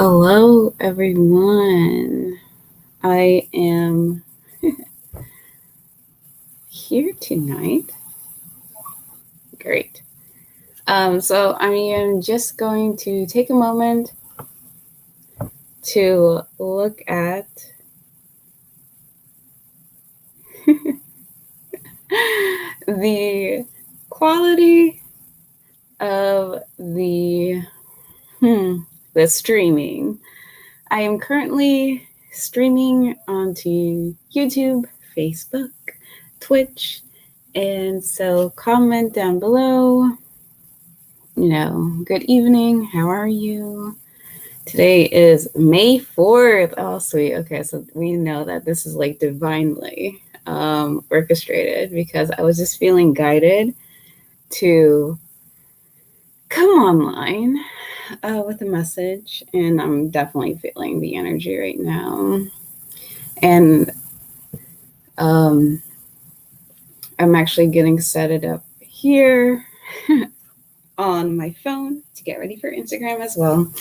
Hello, everyone. I am here tonight. Great. So I am just going to take a moment to look at the quality of the streaming. I am currently streaming onto YouTube, Facebook, Twitch, and so comment down below. Good evening. How are you? Today is May 4th. Oh, sweet. Okay, so we know that this is like divinely orchestrated because I was just feeling guided to come online with a message, and I'm definitely feeling the energy right now. And I'm actually getting set it up here on my phone to get ready for Instagram as well,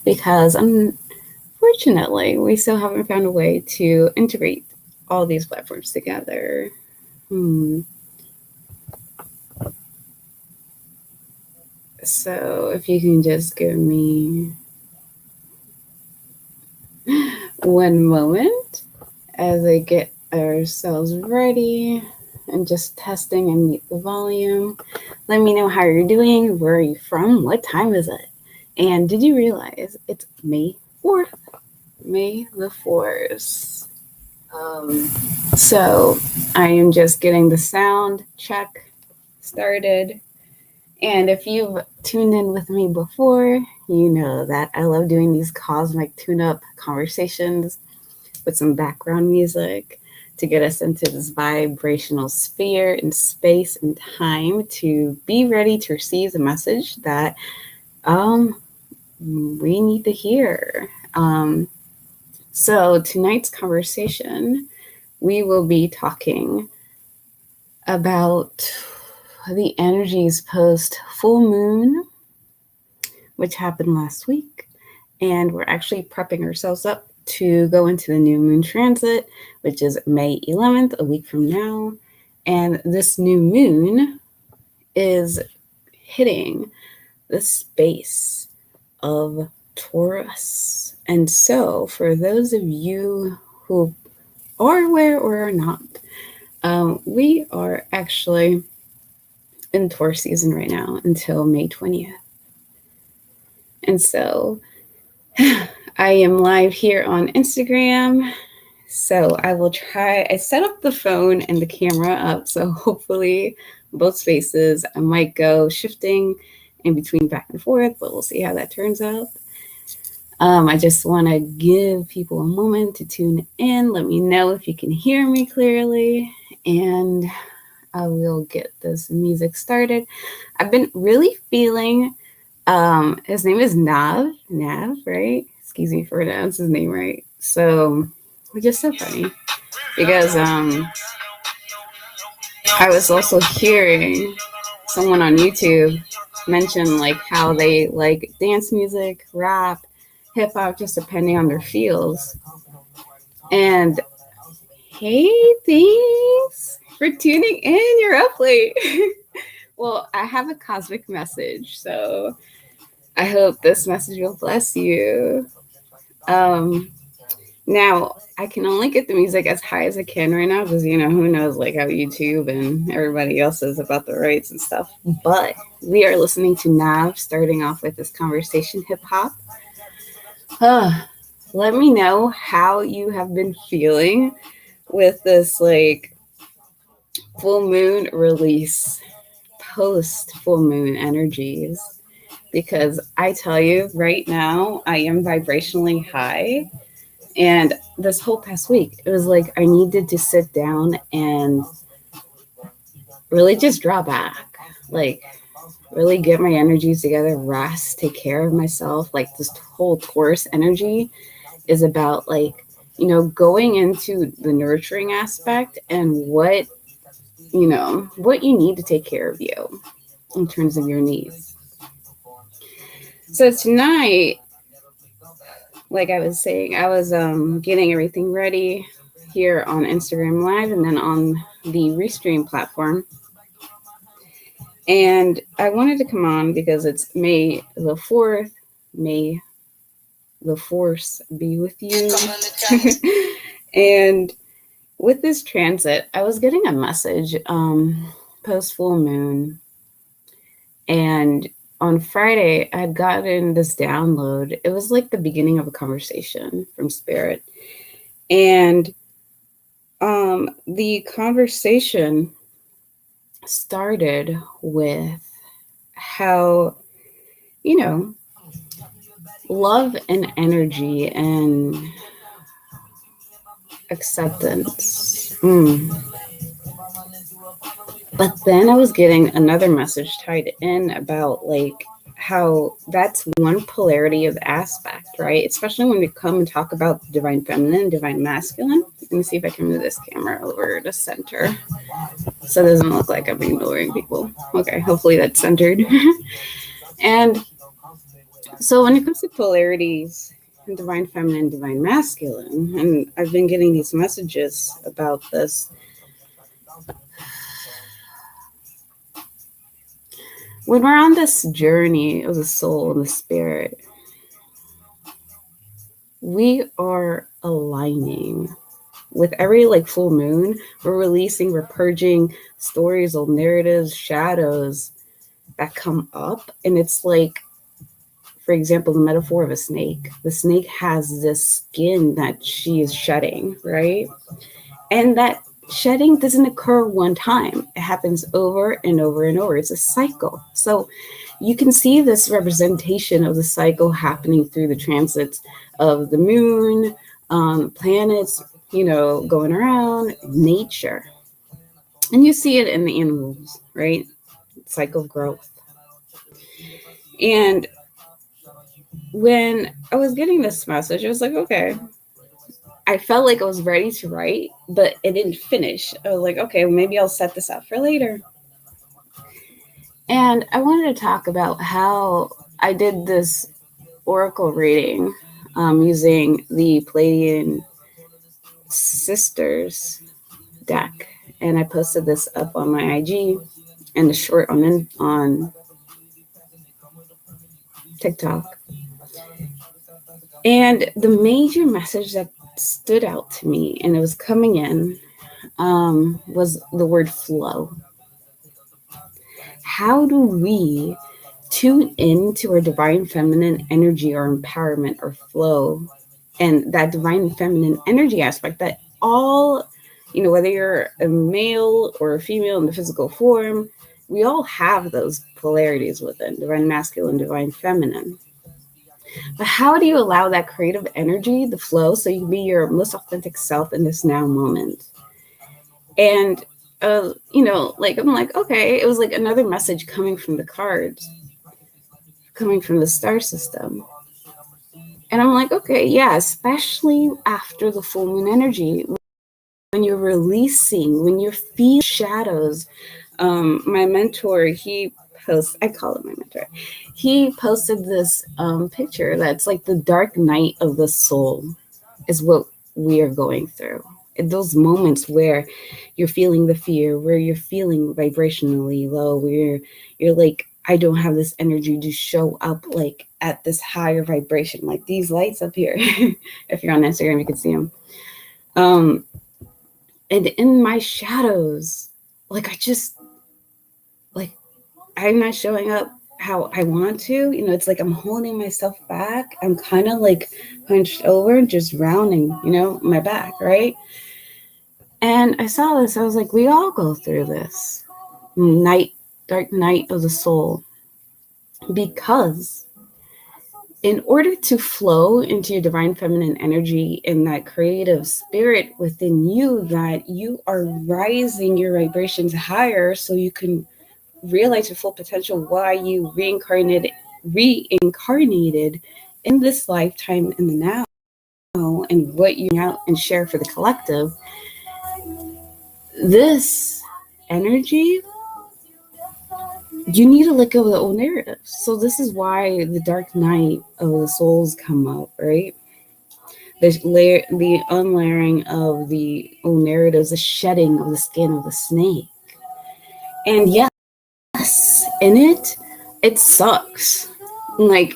because unfortunately we still haven't found a way to integrate all these platforms together. So if you can just give me one moment as I get ourselves ready and just testing and mute the volume. Let me know how you're doing. Where are you from? What time is it? And did you realize it's May 4th? May the 4th. So I am just getting the sound check started. And if you've tuned in with me before, you know that I love doing these cosmic tune-up conversations with some background music to get us into this vibrational sphere and space and time to be ready to receive the message that we need to hear. So tonight's conversation, we will be talking about the energies post full moon, which happened last week. And we're actually prepping ourselves up to go into the new moon transit, which is May 11th, a week from now. And this new moon is hitting the space of Taurus. And so for those of you who are aware or are not, we are actually in Taurus season right now until May 20th. And so I am live here on Instagram. So I will try, I set up the phone and the camera up. So hopefully both spaces, I might go shifting in between back and forth, but we'll see how that turns out. I just want to give people a moment to tune in. Let me know if you can hear me clearly, and I will get this music started. I've been really feeling, his name is Nav, right? Excuse me for pronouncing his name right. So it's just so funny because I was also hearing someone on YouTube mention like how they like dance music, rap, hip hop, just depending on their feels. And hey, thanks for tuning in. You're up late. Well, I have a cosmic message, so I hope this message will bless you. Now, I can only get the music as high as I can right now because, who knows, like how YouTube and everybody else is about the rights and stuff. But we are listening to Nav, starting off with this conversation hip hop. Let me know how you have been feeling with this, like, full moon release, post full moon energies. Because I tell you, right now, I am vibrationally high. And this whole past week, it was like I needed to sit down and really just draw back, like really get my energies together, rest, take care of myself. Like this whole Taurus energy is about like, going into the nurturing aspect and what you need to take care of you in terms of your needs. So tonight, like I was saying, I was getting everything ready here on Instagram Live and then on the Restream platform. And I wanted to come on because it's May the 4th. May the force be with you. And with this transit, I was getting a message post full moon. And on Friday, I had gotten this download. It was like the beginning of a conversation from Spirit. And the conversation started with how, you know, love and energy and acceptance. But then I was getting another message tied in about like how that's one polarity of aspect, right? Especially when we come and talk about divine feminine, divine masculine. Let me see if I can move this camera over to center so it doesn't look like I'm ignoring people. Okay, hopefully that's centered. And so when it comes to polarities, divine feminine, divine masculine, and I've been getting these messages about this. When we're on this journey of the soul and the spirit, we are aligning with every like full moon. We're releasing, we're purging stories, old narratives, shadows that come up. And it's like, for example, the metaphor of a snake. The snake has this skin that she is shedding, right? And that shedding doesn't occur one time. It happens over and over and over. It's a cycle. So you can see this representation of the cycle happening through the transits of the moon, planets, going around, nature. And you see it in the animals, right? Cycle of growth. And when I was getting this message, I was like, okay. I felt like I was ready to write, but it didn't finish. I was like, okay, well, maybe I'll set this up for later. And I wanted to talk about how I did this oracle reading using the Pleiadian Sisters deck. And I posted this up on my IG and the short on TikTok. And the major message that stood out to me, and it was coming in, was the word flow. How do we tune into our divine feminine energy or empowerment or flow, and that divine feminine energy aspect that all, whether you're a male or a female in the physical form, we all have those polarities within divine masculine, divine feminine. But how do you allow that creative energy, the flow, so you can be your most authentic self in this now moment? And I'm like, okay, it was like another message coming from the cards, coming from the star system. And I'm like, okay, yeah, especially after the full moon energy, when you're releasing, when you're feeling shadows. My mentor, I call it my mentor. He posted this picture that's like the dark night of the soul is what we are going through. In those moments where you're feeling the fear, where you're feeling vibrationally low, where you're like, I don't have this energy to show up like at this higher vibration, like these lights up here. If you're on Instagram, you can see them. And in my shadows, like I'm not showing up how I want to. It's like I'm holding myself back. I'm kind of like hunched over and just rounding, my back, right? And I saw this. I was like, we all go through this dark night of the soul, because in order to flow into your divine feminine energy and that creative spirit within you, that you are rising your vibrations higher so you can realize your full potential, why you reincarnated in this lifetime in the now, and what you out and share for the collective. This energy, you need to let go of the old narrative. So this is why the dark night of the souls come up, right? the unlayering of the old narratives, the shedding of the skin of the snake. And yes, in it sucks. Like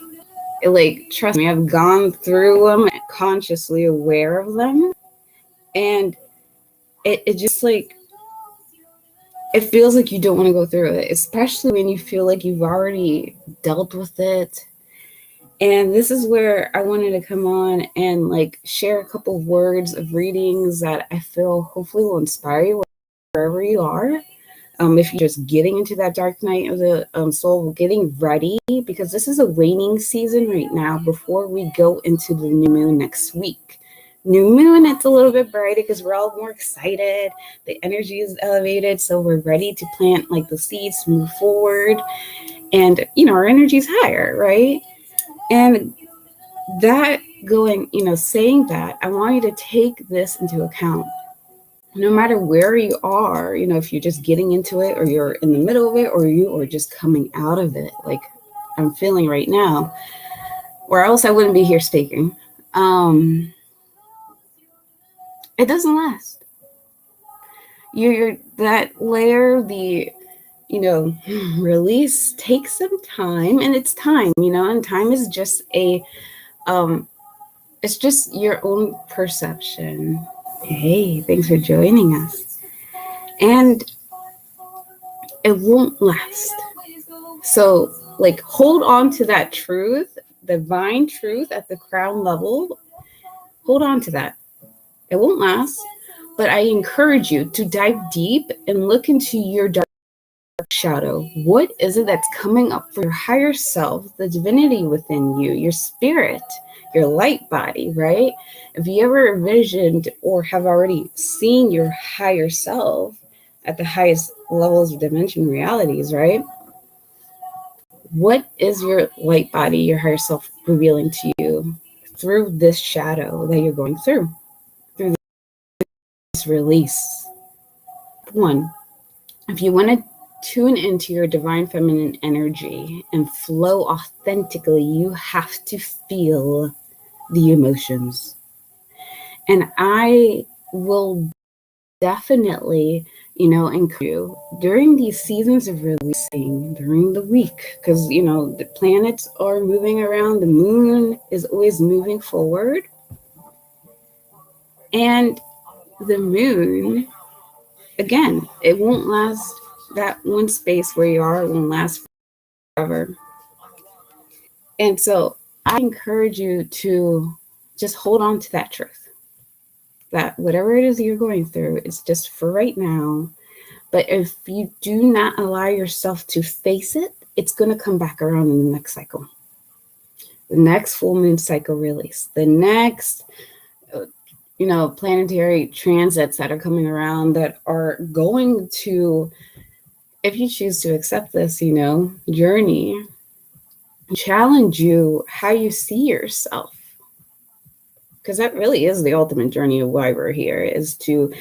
trust me, I've gone through them, consciously aware of them, and it just like, it feels like you don't want to go through it, especially when you feel like you've already dealt with it. And this is where I wanted to come on and like share a couple of words of readings that I feel hopefully will inspire you wherever you are. If you're just getting into that dark night of the soul, getting ready, because this is a waning season right now before we go into the new moon next week. New moon, it's a little bit brighter because we're all more excited. The energy is elevated, so we're ready to plant like the seeds to move forward. And, our energy is higher, right? And that saying that, I want you to take this into account. No matter where you are, if you're just getting into it or you're in the middle of it or you are just coming out of it, like I'm feeling right now, or else I wouldn't be here speaking. It doesn't last. You're that layer, the release takes some time, and it's time, and time is just it's just your own perception. Hey, thanks for joining us. And it won't last. So, like, hold on to that truth, divine truth at the crown level. Hold on to that. It won't last, but I encourage you to dive deep and look into your dark shadow. What is it that's coming up for your higher self, the divinity within you, your spirit, your light body, right? If you ever envisioned or have already seen your higher self at the highest levels of dimension realities, right? What is your light body, your higher self revealing to you through this shadow that you're going through this release? One, if you want to tune into your divine feminine energy and flow authentically, you have to feel the emotions. And I will definitely, encourage you during these seasons of releasing during the week, because, the planets are moving around, the moon is always moving forward. And the moon, again, it won't last. That one space where you are, it won't last forever. And so I encourage you to just hold on to that truth, that whatever it is you're going through, it's just for right now. But if you do not allow yourself to face it, it's going to come back around in the next cycle. The next full moon cycle release, the next, planetary transits that are coming around that are going to, if you choose to accept this, journey, challenge you how you see yourself. Because that really is the ultimate journey of why we're here, is to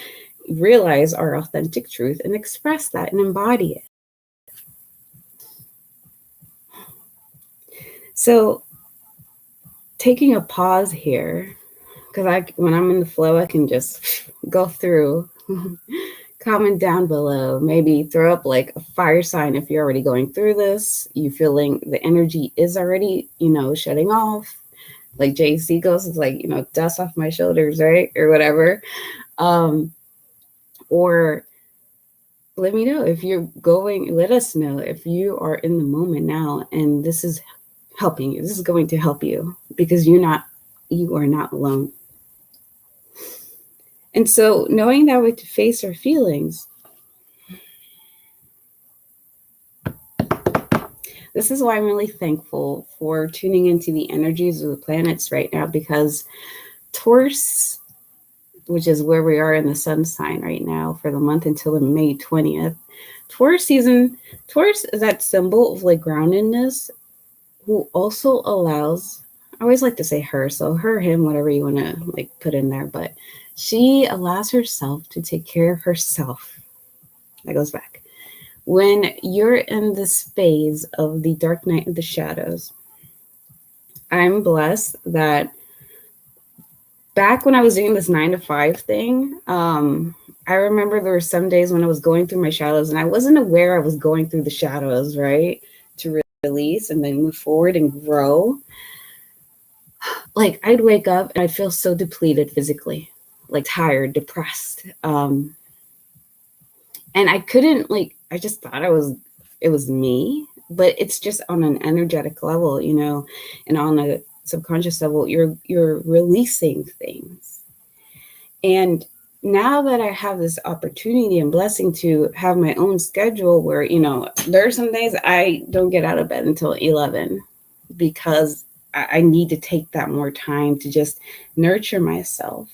realize our authentic truth and express that and embody it. So taking a pause here, because when I'm in the flow, I can just go through. Comment down below, maybe throw up like a fire sign if you're already going through this, you feeling the energy is already, shutting off. Like JC goes, it's like, dust off my shoulders, right? Or whatever. Or let me know if you're going, let us know if you are in the moment now and this is helping you. This is going to help you because you are not alone. And so knowing that we have to face our feelings, this is why I'm really thankful for tuning into the energies of the planets right now, because Taurus, which is where we are in the sun sign right now for the month until May 20th, Taurus season, Taurus is that symbol of like groundedness, who also allows, I always like to say her, so her, him, whatever you want to like put in there, but she allows herself to take care of herself. That goes back. When you're in this phase of the dark night of the shadows, I'm blessed that back when I was doing this 9 to 5 thing, I remember there were some days when I was going through my shadows and I wasn't aware I was going through the shadows, right? To release and then move forward and grow. Like I'd wake up and I'd feel so depleted physically, like tired, depressed. And I couldn't I just thought it was me, but it's just on an energetic level, you know, and on a subconscious level, you're releasing things. And now that I have this opportunity and blessing to have my own schedule where, you know, there are some days I don't get out of bed until 11 because I need to take that more time to just nurture myself.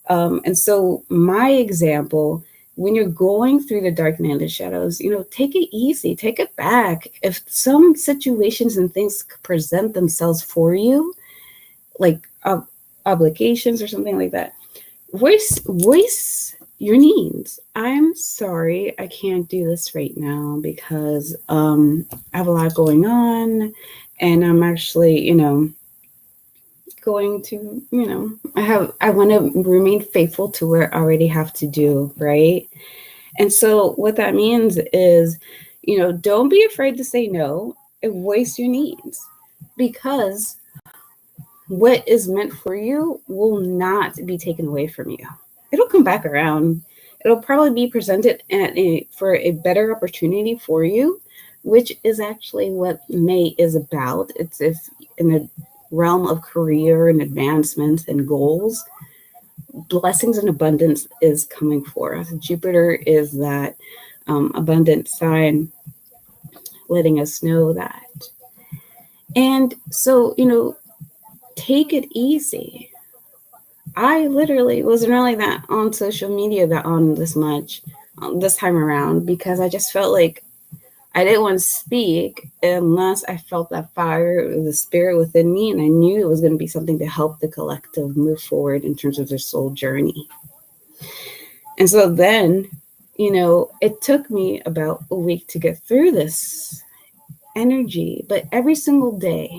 And so my example, when you're going through the dark night of the shadows, you know, take it easy, take it back. If some situations and things present themselves for you, like obligations or something like that, voice your needs. I'm sorry, I can't do this right now because I have a lot going on, and I'm actually, you know, going to, you know, I want to remain faithful to what I already have to do, right? And so what that means is, you know, don't be afraid to say no and voice your needs, because what is meant for you will not be taken away from you. It'll come back around. It'll probably be presented for a better opportunity for you, which is actually what May is about. It's if in the realm of career and advancements and goals, blessings and abundance is coming forth. Jupiter is that abundant sign, letting us know that. And so, you know, take it easy. I literally wasn't really that on social media that on this much this time around, because I just felt like I didn't want to speak unless I felt that fire of the spirit within me, and I knew it was going to be something to help the collective move forward in terms of their soul journey. And so then, you know, it took me about a week to get through this energy, but every single day,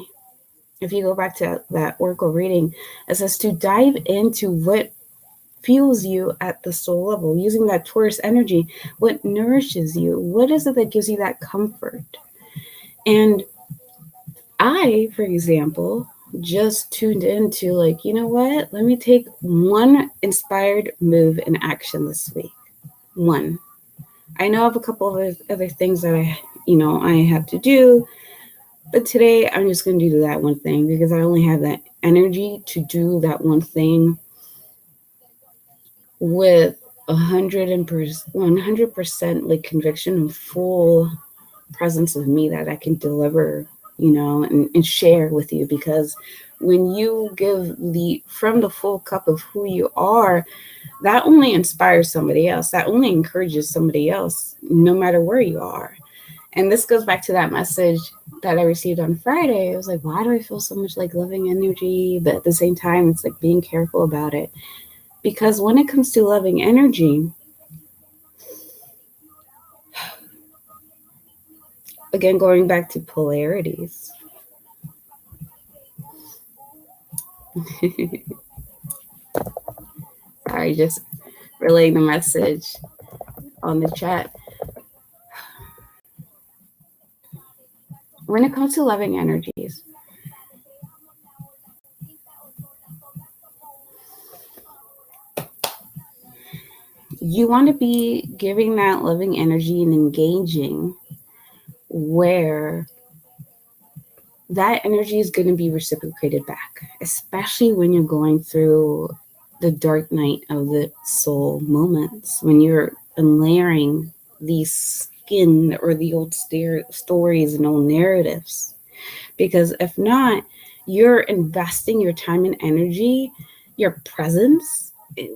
if you go back to that oracle reading, it says to dive into what fuels you at the soul level, using that Taurus energy, what nourishes you, what is it that gives you that comfort? And I, for example, just tuned into like, you know what, let me take one inspired move in action this week. One. I know I have a couple of other things that I have to do, but today I'm just going to do that one thing because I only have that energy to do that one thing with 100% like conviction and full presence of me that I can deliver, you know, and share with you. Because when you give from the full cup of who you are, that only inspires somebody else. That only encourages somebody else, no matter where you are. And this goes back to that message that I received on Friday. It was like, why do I feel so much like loving energy? But at the same time, it's like being careful about it. Because when it comes to loving energy, again, going back to polarities, sorry, just relaying the message on the chat. When it comes to loving energies, you want to be giving that loving energy and engaging where that energy is going to be reciprocated back, especially when you're going through the dark night of the soul moments, when you're layering these skin or the old stories and old narratives. Because if not, you're investing your time and energy, your presence,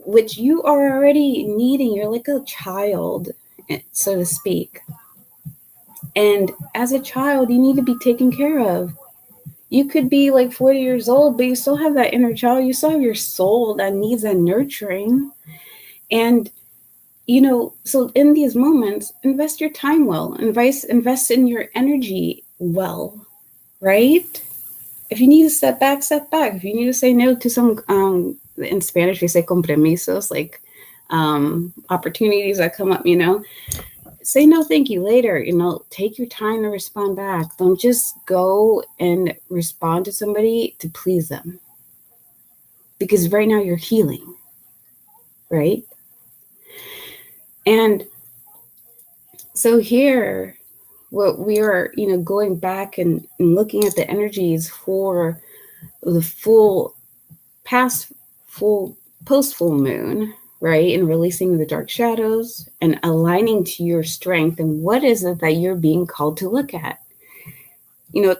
which you are already needing. You're like a child, so to speak. And as a child, you need to be taken care of. You could be like 40 years old, but you still have that inner child. You still have your soul that needs that nurturing. And, you know, so in these moments, invest your time well, invest in your energy well, right? If you need to step back, step back. If you need to say no to some in Spanish we say compromisos, like opportunities that come up, say no thank you later. Take your time to respond back. Don't just go and respond to somebody to please them, because right now you're healing, right? And so here, what we are, going back and looking at the energies for the post full moon, right? And releasing the dark shadows and aligning to your strength. And what is it that you're being called to look at?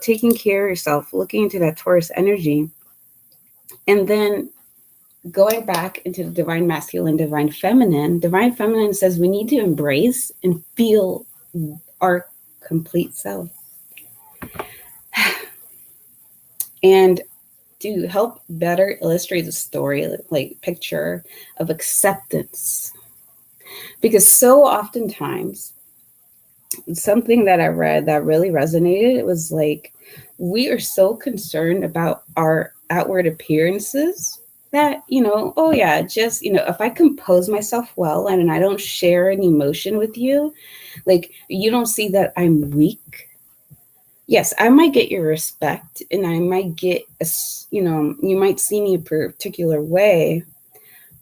Taking care of yourself, looking into that Taurus energy, and then going back into the divine masculine, divine feminine. Divine feminine says we need to embrace and feel our complete self. And to help better illustrate the story, like picture of acceptance. Because so oftentimes, something that I read that really resonated, it was like, we are so concerned about our outward appearances that, oh yeah, just, if I compose myself well and I don't share an emotion with you, like you don't see that I'm weak. Yes, I might get your respect and I might get, you might see me a particular way,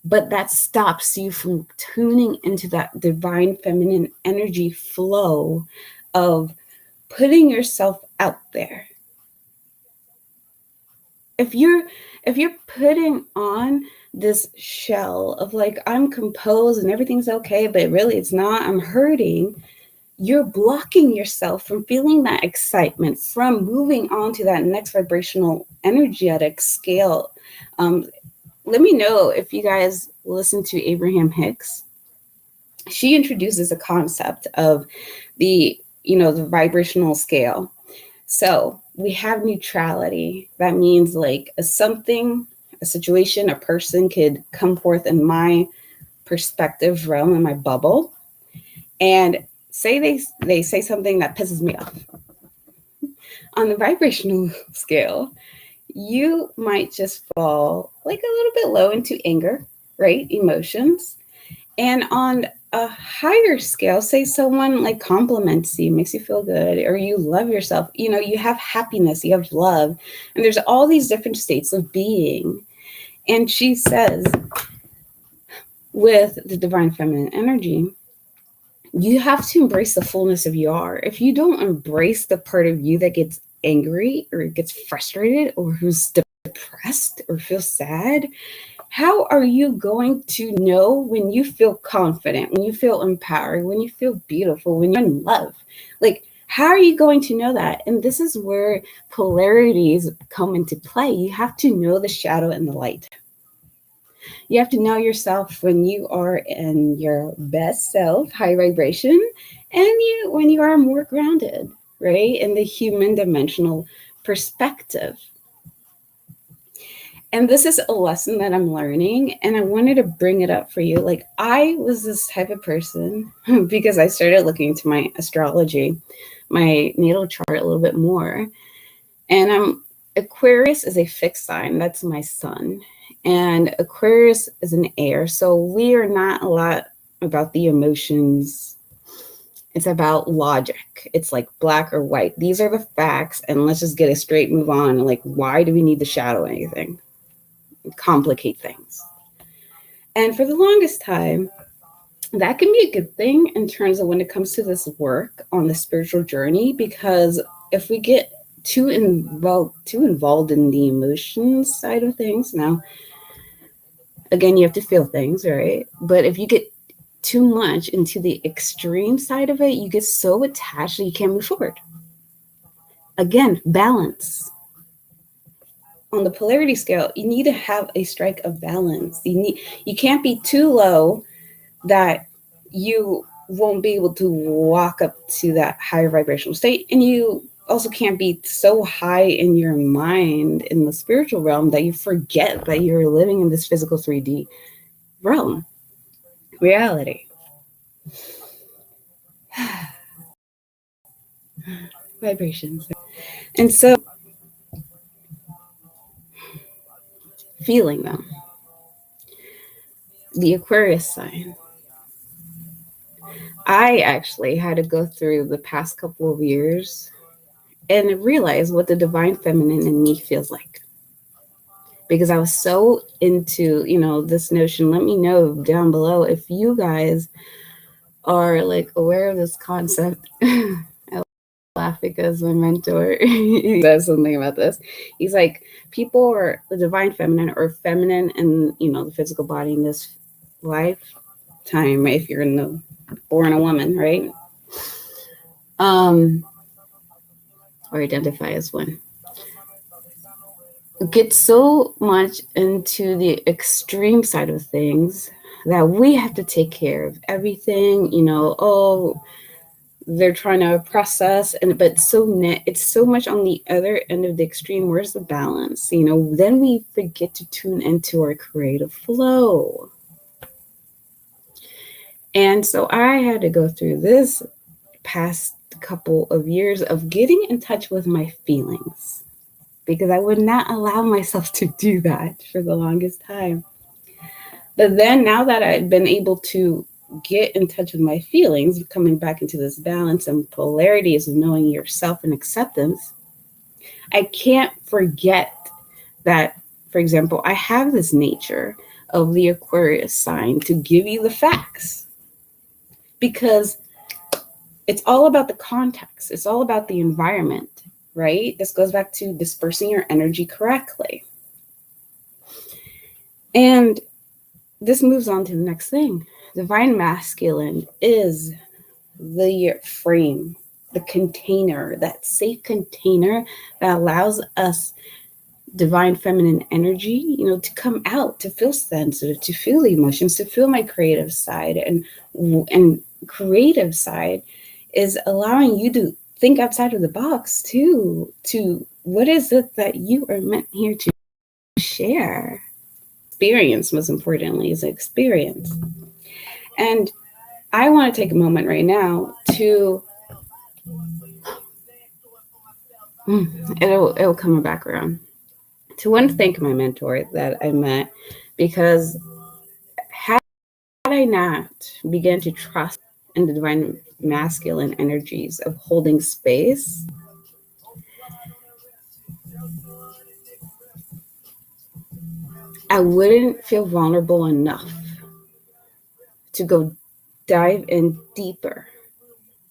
but that stops you from tuning into that divine feminine energy flow of putting yourself out there. If you're putting on this shell of like, I'm composed and everything's okay, but really it's not, I'm hurting, you're blocking yourself from feeling that excitement, from moving on to that next vibrational energetic scale. Let me know if you guys listen to Abraham Hicks. She introduces a concept of the vibrational scale. So we have neutrality. That means like a situation, a person could come forth in my perspective realm, in my bubble, and say they say something that pisses me off. On the vibrational scale, you might just fall like a little bit low into anger, right? Emotions. And on a higher scale, say someone like compliments you, makes you feel good, or you love yourself, you have happiness, you have love, and there's all these different states of being. And she says, with the divine feminine energy, you have to embrace the fullness of you are. If you don't embrace the part of you that gets angry or gets frustrated or who's depressed or feels sad, how are you going to know when you feel confident, when you feel empowered, when you feel beautiful, when you're in love? Like, how are you going to know that? And this is where polarities come into play. You have to know the shadow and the light. You have to know yourself when you are in your best self, high vibration, and when you are more grounded, right? In the human dimensional perspective. And this is a lesson that I'm learning, and I wanted to bring it up for you. Like, I was this type of person because I started looking into my astrology, my natal chart a little bit more. And Aquarius is a fixed sign. That's my sun. And Aquarius is an air. So we are not a lot about the emotions. It's about logic. It's like black or white. These are the facts, and let's just get a straight move on. Like, why do we need to shadow anything? Complicate things. And for the longest time, that can be a good thing in terms of when it comes to this work on the spiritual journey, because if we get too involved in the emotions side of things, now again, you have to feel things, right? But if you get too much into the extreme side of it, you get so attached that you can't move forward. Again, balance. On the polarity scale, you need to have a strike of balance. You can't be too low that you won't be able to walk up to that higher vibrational state, and you also can't be so high in your mind in the spiritual realm that you forget that you're living in this physical 3D realm reality. Vibrations. And so feeling them, the Aquarius sign. I actually had to go through the past couple of years and realize what the divine feminine in me feels like. Because I was so into, this notion. Let me know down below if you guys are like aware of this concept. I laugh because my mentor he says something about this. He's like, people are the divine feminine or feminine in the physical body in this lifetime, if you're born a woman, right? Or identify as one. Get so much into the extreme side of things that we have to take care of everything, they're trying to oppress us, but it's so much on the other end of the extreme. Where's the balance? Then we forget to tune into our creative flow. And so I had to go through this past couple of years of getting in touch with my feelings, because I would not allow myself to do that for the longest time. But then now that I've been able to get in touch with my feelings, coming back into this balance and polarity is knowing yourself and acceptance, I can't forget that, for example, I have this nature of the Aquarius sign to give you the facts, because it's all about the context. It's all about the environment, right? This goes back to dispersing your energy correctly. And this moves on to the next thing. Divine masculine is the frame, the container, that safe container that allows us divine feminine energy, to come out, to feel sensitive, to feel emotions, to feel my creative side. And creative side is allowing you to think outside of the box too, to what is it that you are meant here to share. Experience, most importantly, is experience. And I want to take a moment right now to it'll come back around, to want to thank my mentor that I met, because had I not began to trust in the divine masculine energies of holding space, I wouldn't feel vulnerable enough to go dive in deeper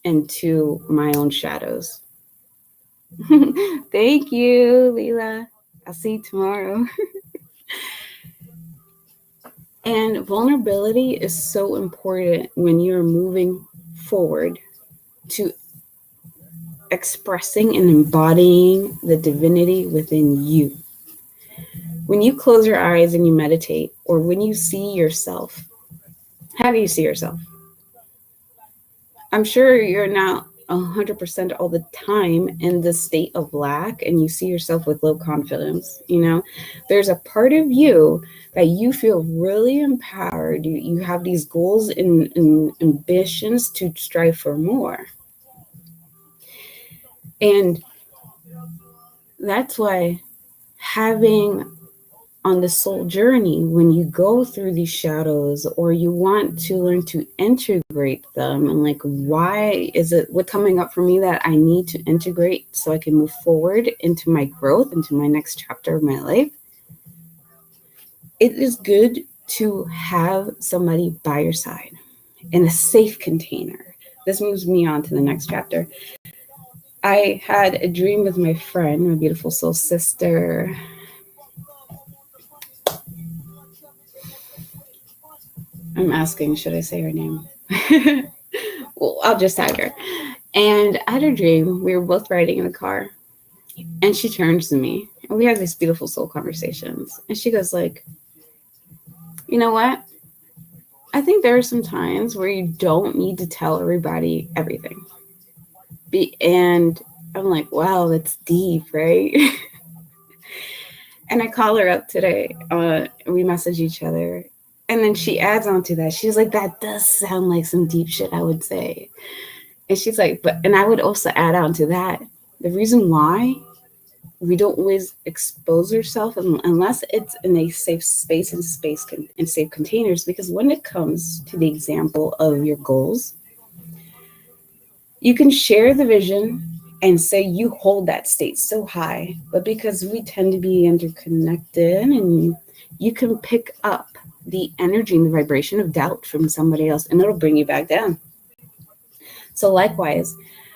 into my own shadows. Thank you, Leela. I'll see you tomorrow. And vulnerability is so important when you're moving forward to expressing and embodying the divinity within you. When you close your eyes and you meditate, or when you see yourself, how do you see yourself? I'm sure you're not 100% all the time in the state of lack and you see yourself with low confidence. There's a part of you that you feel really empowered. You have these goals and ambitions to strive for more. And that's why having on the soul journey, when you go through these shadows or you want to learn to integrate them, and like, why is it what's coming up for me that I need to integrate so I can move forward into my growth, into my next chapter of my life, it is good to have somebody by your side in a safe container. This moves me on to the next chapter. I had a dream with my friend, my beautiful soul sister. I'm asking, should I say her name? Well, I'll just tag her. And I had a dream. We were both riding in the car. And she turns to me. And we have these beautiful soul conversations. And she goes like, you know what? I think there are some times where you don't need to tell everybody everything. And I'm like, wow, that's deep, right? And I call her up today. We message each other. And then she adds on to that. She's like, that does sound like some deep shit, I would say. And she's like, and I would also add on to that. The reason why we don't always expose ourselves unless it's in a safe space and in safe containers. Because when it comes to the example of your goals, you can share the vision and say you hold that state so high, but because we tend to be interconnected, and you can pick up the energy and the vibration of doubt from somebody else, and it'll bring you back down. So likewise,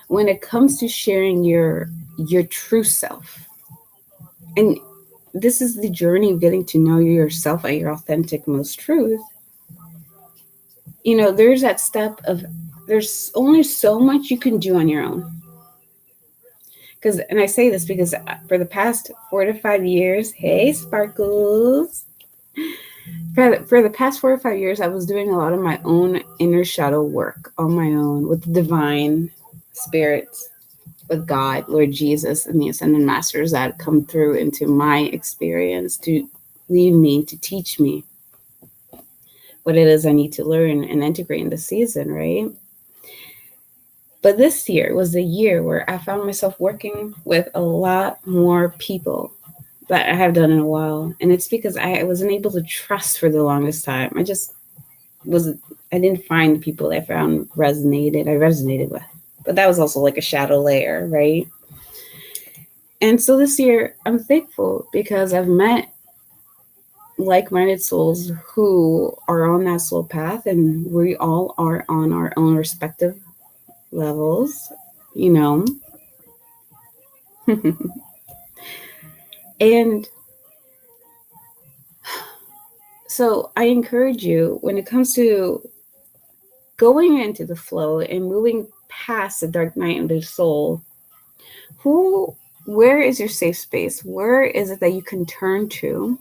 when it comes to sharing your true self, and this is the journey of getting to know yourself at your authentic most truth, there's that step of, there's only so much you can do on your own. And I say this because for the past 4 to 5 years, hey, Sparkles, for the past 4 or 5 years, I was doing a lot of my own inner shadow work on my own with the divine spirits, with God, Lord Jesus, and the Ascended Masters that come through into my experience to lead me, to teach me what it is I need to learn and integrate in the season, right? But this year was the year where I found myself working with a lot more people that I have done in a while. And it's because I wasn't able to trust for the longest time. I didn't find people that I found I resonated with. But that was also like a shadow layer, right? And so this year, I'm thankful because I've met like-minded souls who are on that soul path, and we all are on our own respective levels, And so I encourage you, when it comes to going into the flow and moving past the dark night of the soul, where is your safe space? Where is it that you can turn to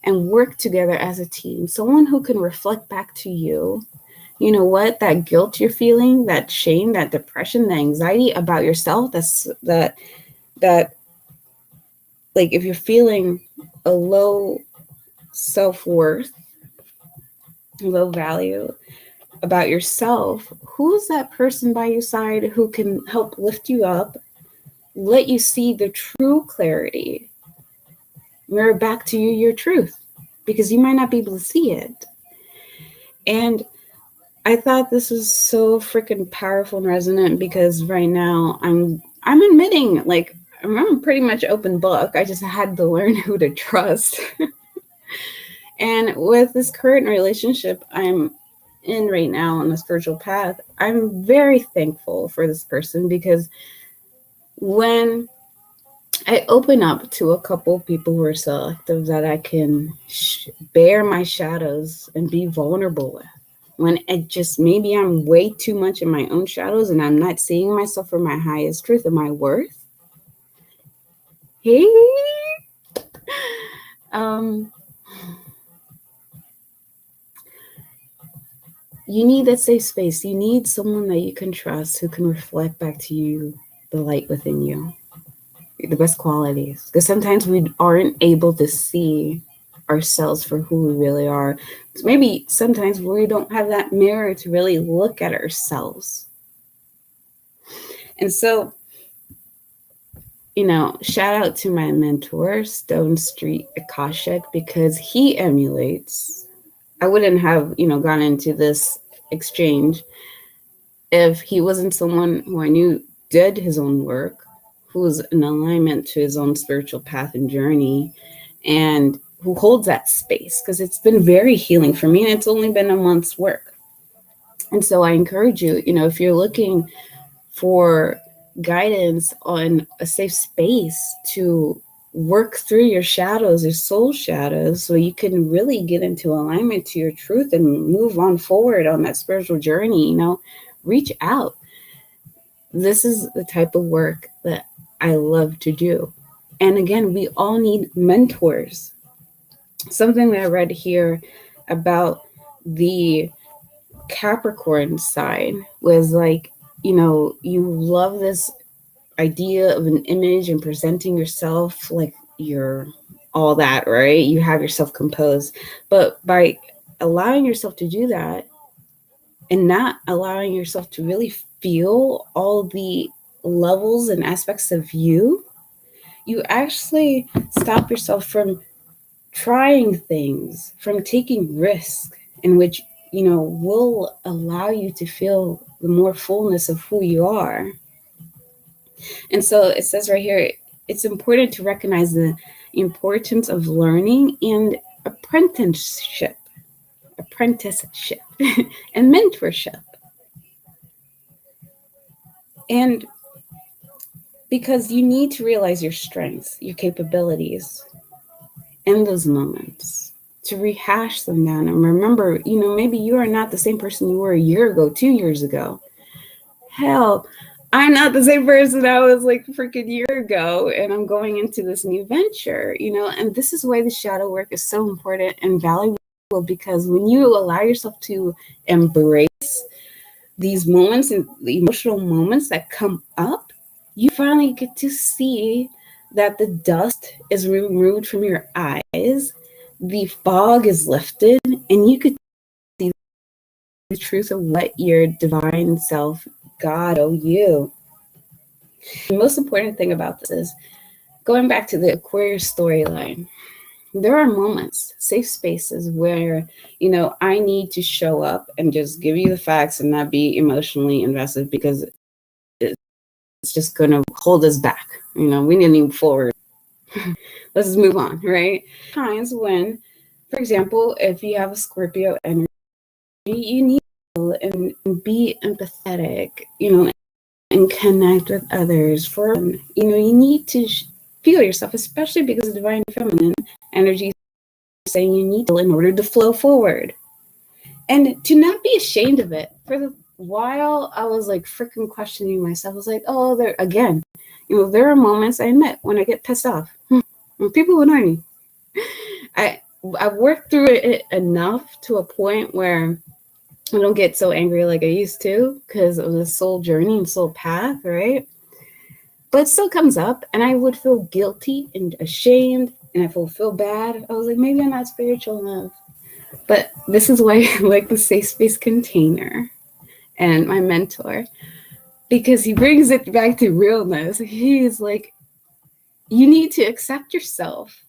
and work together as a team? Someone who can reflect back to you, what, that guilt you're feeling, that shame, that depression, that anxiety about yourself, that like, if you're feeling a low self-worth, low value about yourself, who's that person by your side who can help lift you up, let you see the true clarity, mirror back to you your truth, because you might not be able to see it. And I thought this was so freaking powerful and resonant, because right now I'm admitting, like, I'm pretty much open book. I just had to learn who to trust. And with this current relationship I'm in right now on the spiritual path, I'm very thankful for this person, because when I open up to a couple people who are selective, that I can bear my shadows and be vulnerable with, when it just, maybe I'm way too much in my own shadows and I'm not seeing myself for my highest truth and my worth. Hey, you need that safe space. You need someone that you can trust, who can reflect back to you the light within you, the best qualities. Because sometimes we aren't able to see ourselves for who we really are. So maybe sometimes we don't have that mirror to really look at ourselves. And so, shout out to my mentor, Stone Street Akashic, because he emulates. I wouldn't have, gone into this exchange if he wasn't someone who I knew did his own work, who was in alignment to his own spiritual path and journey, and who holds that space, because it's been very healing for me, and it's only been a month's work. And so I encourage you, if you're looking for guidance on a safe space to work through your shadows, your soul shadows, so you can really get into alignment to your truth and move on forward on that spiritual journey, reach out. This is the type of work that I love to do. And again, we all need mentors. Something that I read here about the Capricorn sign was like, you love this idea of an image and presenting yourself like you're all that, right? You have yourself composed. But by allowing yourself to do that and not allowing yourself to really feel all the levels and aspects of you, you actually stop yourself from trying things, from taking risks, in which, will allow you to feel the more fullness of who you are. And so it says right here, it's important to recognize the importance of learning and apprenticeship, and mentorship. And because you need to realize your strengths, your capabilities in those moments, to rehash them down and remember, maybe you are not the same person you were a year ago, 2 years ago. Hell, I'm not the same person I was like freaking year ago, and I'm going into this new venture, and this is why the shadow work is so important and valuable, because when you allow yourself to embrace these moments and the emotional moments that come up, you finally get to see that the dust is removed from your eyes, the fog is lifted, and you could see the truth of what your divine self, God, owe you. The most important thing about this is, going back to the Aquarius storyline, there are moments, safe spaces where, I need to show up and just give you the facts and not be emotionally invested, because it's just going to hold us back. We need to move forward. Let's just move on, right? Times when, for example, if you have a Scorpio energy, you need to and be empathetic, and connect with others. You need to feel yourself, especially because the divine feminine energy is saying you need to in order to flow forward. And to not be ashamed of it. For the while, I was like freaking questioning myself. I was like, oh, there are moments, I admit, when I get pissed off. When people annoy me. I've worked through it enough to a point where I don't get so angry like I used to, because of the soul journey and soul path, right? But it still comes up, and I would feel guilty and ashamed, and I would feel bad. I was like, maybe I'm not spiritual enough. But this is why I like the safe space container and my mentor, because he brings it back to realness. He's like, you need to accept yourself,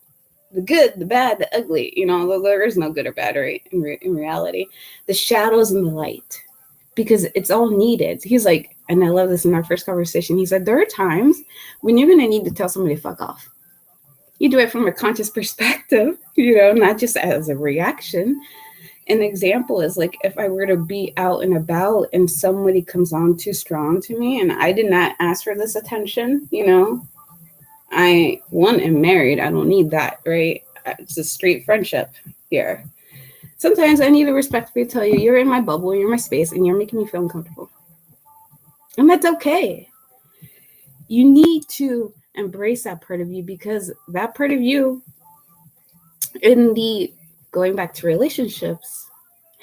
the good, the bad, the ugly. There is no good or bad, right? In reality, the shadows and the light, because it's all needed. He's like, and I love this in our first conversation, he said, there are times when you're going to need to tell somebody to fuck off. You do it from a conscious perspective, not just as a reaction. An example is like, if I were to be out and about and somebody comes on too strong to me and I did not ask for this attention, I am married. I don't need that, right? It's a straight friendship here. Sometimes I need to respectfully tell you, you're in my bubble, you're in my space, and you're making me feel uncomfortable. And that's okay. You need to embrace that part of you, because that part of you, going back to relationships,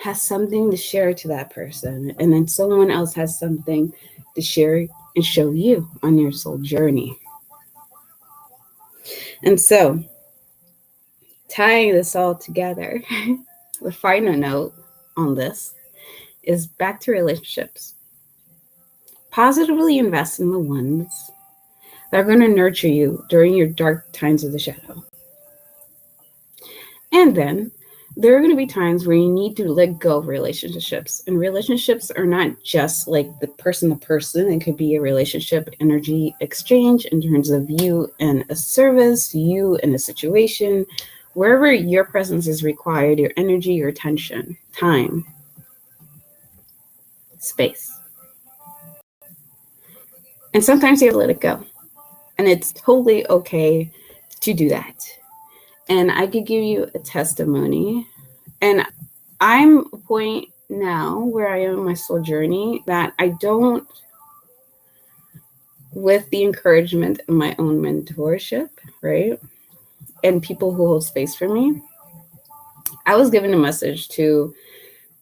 has something to share to that person. And then someone else has something to share and show you on your soul journey. And so, tying this all together, the final note on this is back to relationships. Positively invest in the ones that are going to nurture you during your dark times of the shadow. And then there are going to be times where you need to let go of relationships. And relationships are not just like the person to person. It could be a relationship energy exchange in terms of you and a service, you and a situation, wherever your presence is required, your energy, your attention, time, space. And sometimes you have to let it go. And it's totally okay to do that. And I could give you a testimony. And I'm a point now where I am in my soul journey that I don't, with the encouragement of my own mentorship, right? And people who hold space for me, I was given a message to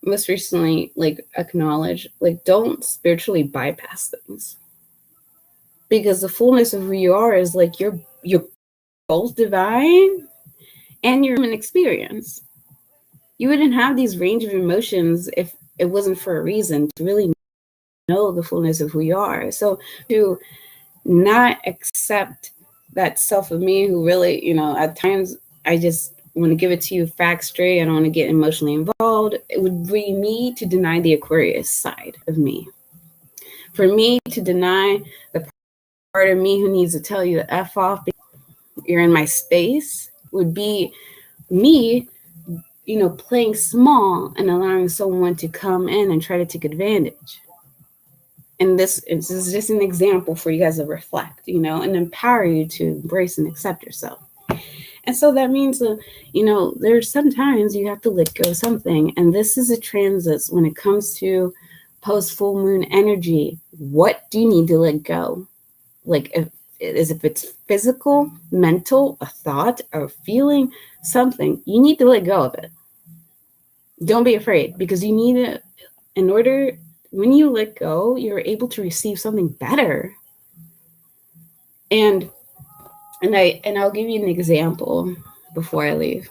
most recently, like, acknowledge, like, don't spiritually bypass things. Because the fullness of who you are is like, you're both divine and your human experience. You wouldn't have these range of emotions if it wasn't for a reason, to really know the fullness of who you are. So to not accept that self of me who really, at times I just want to give it to you facts straight. I don't want to get emotionally involved. It would be me to deny the Aquarius side of me. For me to deny the part of me who needs to tell you to F off because you're in my space would be me, playing small and allowing someone to come in and try to take advantage. And this is just an example for you guys to reflect, and empower you to embrace and accept yourself. And so that means that, there's sometimes you have to let go of something. And this is a transit when it comes to post full moon energy. What do you need to let go? Like, if it's physical, mental, a thought, or feeling, something, you need to let go of it. Don't be afraid, because you need it in order. When you let go, you're able to receive something better. And I'll give you an example before I leave.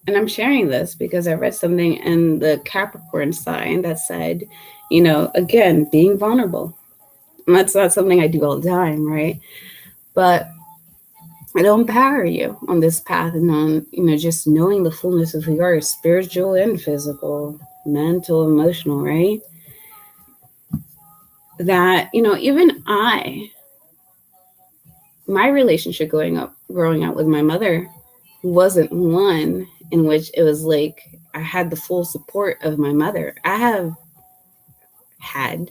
I'm sharing this because I read something in the Capricorn sign that said, again, being vulnerable. And that's not something I do all the time, right? But it'll empower you on this path, and on, just knowing the fullness of who you are, spiritual and physical, mental, emotional, right? That, even my relationship growing up with my mother wasn't one in which it was like I had the full support of my mother. I have had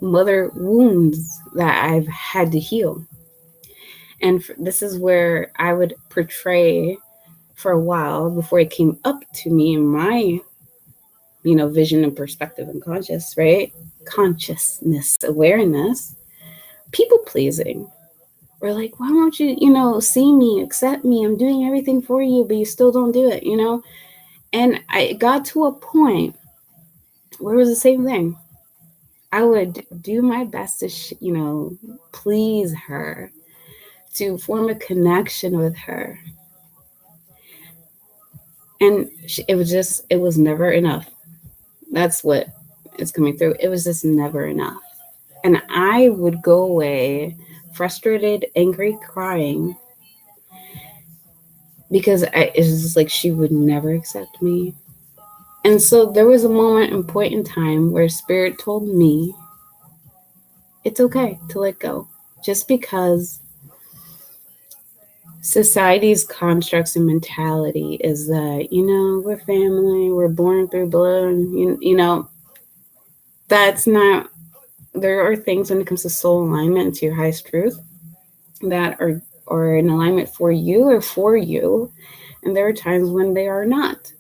mother wounds that I've had to heal. And this is where I would portray for a while before it came up to me in my, vision and perspective and consciousness, awareness, people pleasing. Or like, why won't you, see me, accept me? I'm doing everything for you, but you still don't do it, And I got to a point where it was the same thing. I would do my best to, please her, to form a connection with her. And it was never enough. That's what is coming through. It was just never enough. And I would go away frustrated, angry, crying, because it's just like she would never accept me. And so there was a moment and point in time where Spirit told me it's okay to let go. Just because society's constructs and mentality is that, we're family, we're born through blood, that's not, there are things when it comes to soul alignment to your highest truth that are in alignment for you or for you. And there are times when they are not.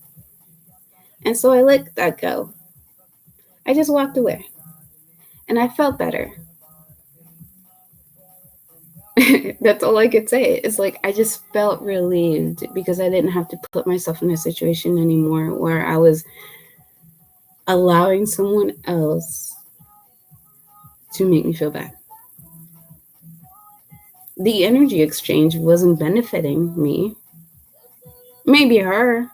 And so I let that go. I just walked away. And I felt better. That's all I could say. It's like I just felt relieved because I didn't have to put myself in a situation anymore where I was allowing someone else to make me feel bad. The energy exchange wasn't benefiting me. Maybe her.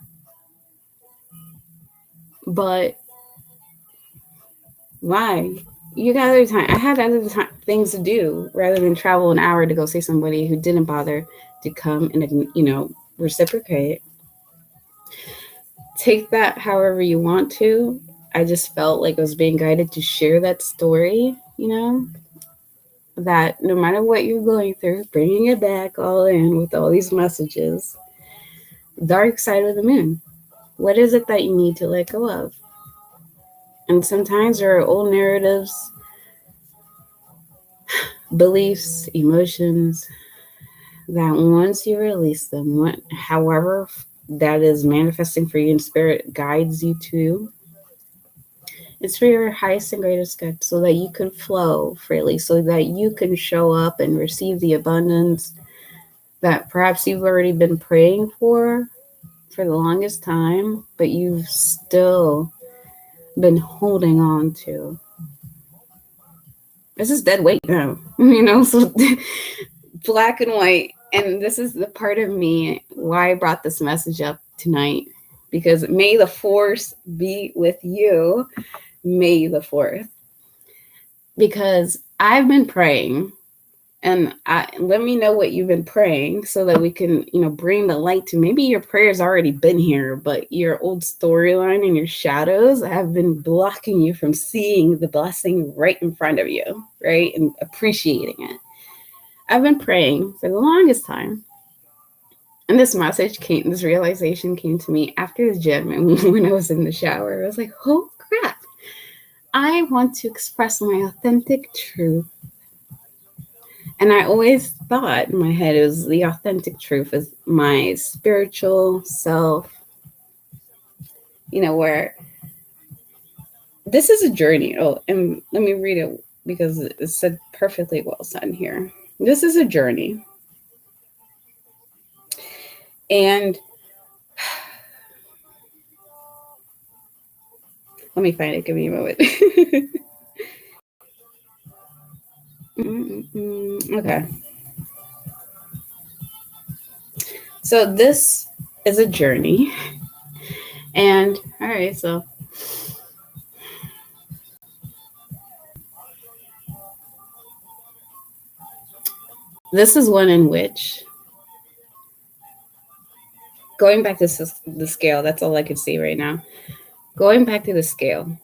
But why? You got other time. I had other things to do rather than travel an hour to go see somebody who didn't bother to come and, reciprocate. Take that however you want to. I just felt like I was being guided to share that story, that no matter what you're going through, bringing it back all in with all these messages, dark side of the moon. What is it that you need to let go of? And sometimes there are old narratives, beliefs, emotions that once you release them, however that is manifesting for you in spirit guides you to, it's for your highest and greatest good, so that you can flow freely, so that you can show up and receive the abundance that perhaps you've already been praying for the longest time, but you've still been holding on to. This is dead weight now, so black and white. And this is the part of me why I brought this message up tonight, because may the force be with you. May the 4th. because I've been praying, and let me know what you've been praying so that we can, bring the light to, maybe your prayers already been here, but your old storyline and your shadows have been blocking you from seeing the blessing right in front of you, right? And appreciating it. I've been praying for the longest time. And this realization came to me after the gym and when I was in the shower. I was like, oh crap. I want to express my authentic truth. And I always thought in my head, it was the authentic truth is my spiritual self, where this is a journey. Oh, and let me read it because it's said perfectly well said here. This is a journey. And let me find it. Give me a moment. Okay. So this is a journey. And all right, so this is one in which, going back to the scale, that's all I can see right now. Going back to the scale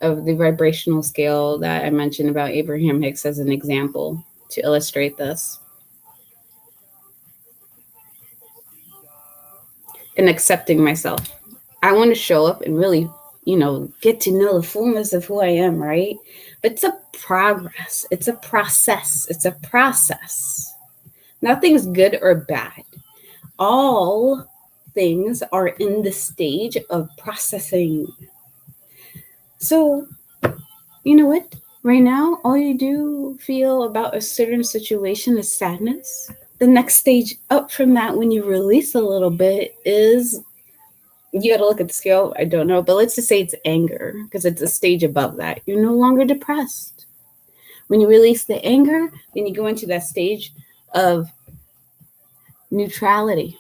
of the vibrational scale that I mentioned about Abraham Hicks as an example to illustrate this. And accepting myself. I want to show up and really, get to know the fullness of who I am, right? But it's a progress. It's a process. It's a process. Nothing's good or bad. All things are in the stage of processing. So, you know what? Right now, all you do feel about a certain situation is sadness. The next stage up from that, when you release a little bit, is, you got to look at the scale. I don't know, but let's just say it's anger, because it's a stage above that. You're no longer depressed. When you release the anger, then you go into that stage of neutrality.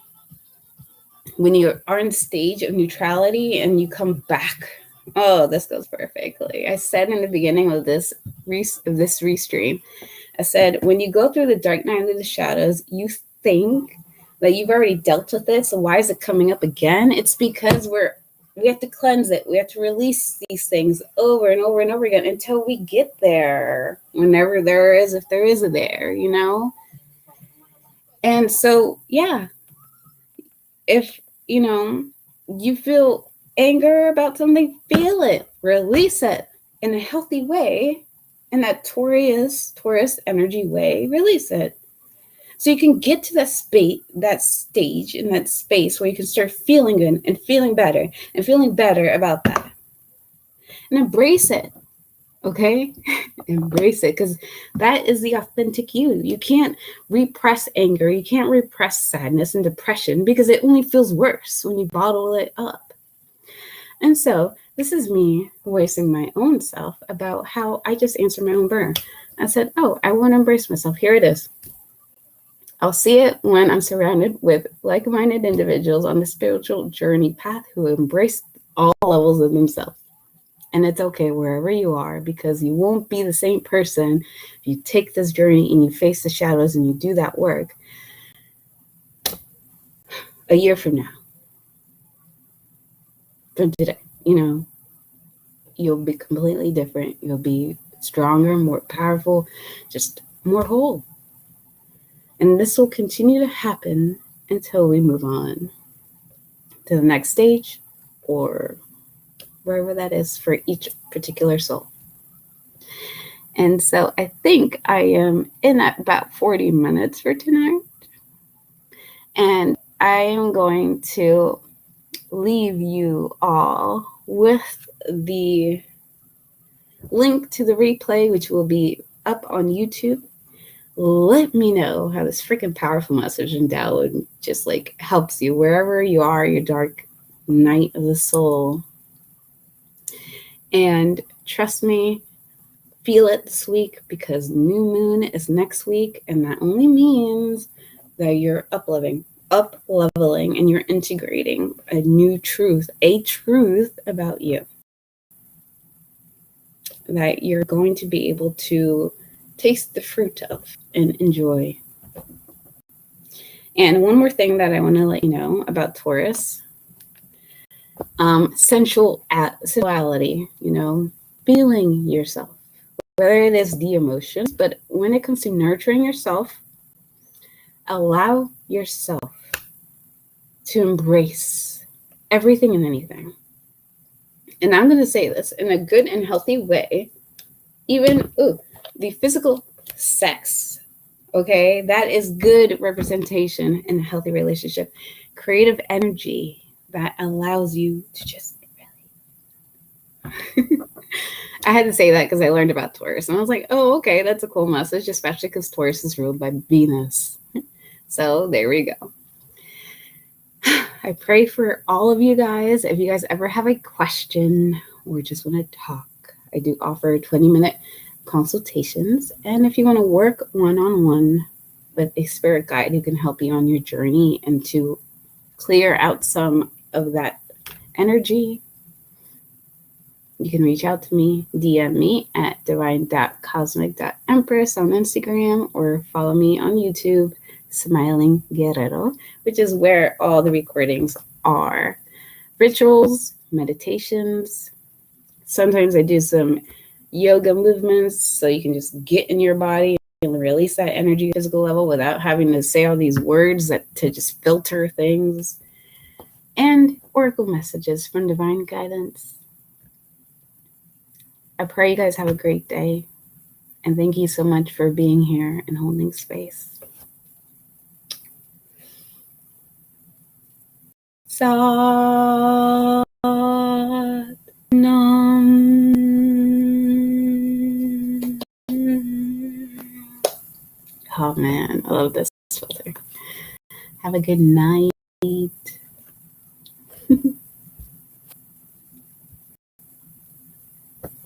When you are in stage of neutrality and you come back, oh, this goes perfectly. I said in the beginning of this restream, I said, when you go through the dark night of the shadows, you think that you've already dealt with it. So why is it coming up again? It's because we have to cleanse it. We have to release these things over and over and over again until we get there, whenever there is, if there is a there, And so, yeah, if, you feel anger about something, feel it, release it in a healthy way, in that Taurus energy way, release it. So you can get to that stage in that space where you can start feeling good and feeling better about that. And embrace it, okay? Embrace it, because that is the authentic you. You can't repress anger. You can't repress sadness and depression, because it only feels worse when you bottle it up. And so this is me voicing my own self about how I just answered my own prayer. I said, oh, I want to embrace myself. Here it is. I'll see it when I'm surrounded with like-minded individuals on the spiritual journey path who embrace all levels of themselves. And it's okay wherever you are, because you won't be the same person if you take this journey and you face the shadows and you do that work a year from now. From today, you'll be completely different. You'll be stronger, more powerful, just more whole. And this will continue to happen until we move on to the next stage, or wherever that is for each particular soul. And so I think I am in at about 40 minutes for tonight. And I am going to leave you all with the link to the replay, which will be up on YouTube. Let me know how this freaking powerful message and download just helps you wherever you are, your dark night of the soul. And trust me, feel it this week, because new moon is next week, and that only means that you're up leveling, and you're integrating a truth about you. that you're going to be able to taste the fruit of and enjoy. And one more thing that I want to let you know about Taurus, sensuality, feeling yourself, whether it is the emotions, but when it comes to nurturing yourself, allow yourself to embrace everything and anything. And I'm going to say this in a good and healthy way, even the physical sex. Okay, that is good representation in a healthy relationship. Creative energy that allows you to just really. I had to say that because I learned about Taurus. And I was like, oh, okay, that's a cool message, especially because Taurus is ruled by Venus. So there we go. I pray for all of you guys. If you guys ever have a question or just want to talk, I do offer 20-minute consultations. And if you want to work one-on-one with a spirit guide who can help you on your journey and to clear out some of that energy, you can reach out to me, DM me at divine.cosmic.empress on Instagram, or follow me on YouTube, Smiling Guerrero, which is where all the recordings are. Rituals, meditations. Sometimes I do some yoga movements so you can just get in your body and release that energy physical level without having to say all these words to just filter things. And oracle messages from divine guidance. I pray you guys have a great day. And thank you so much for being here and holding space. Sat Nam. Oh man, I love this filter. Have a good night.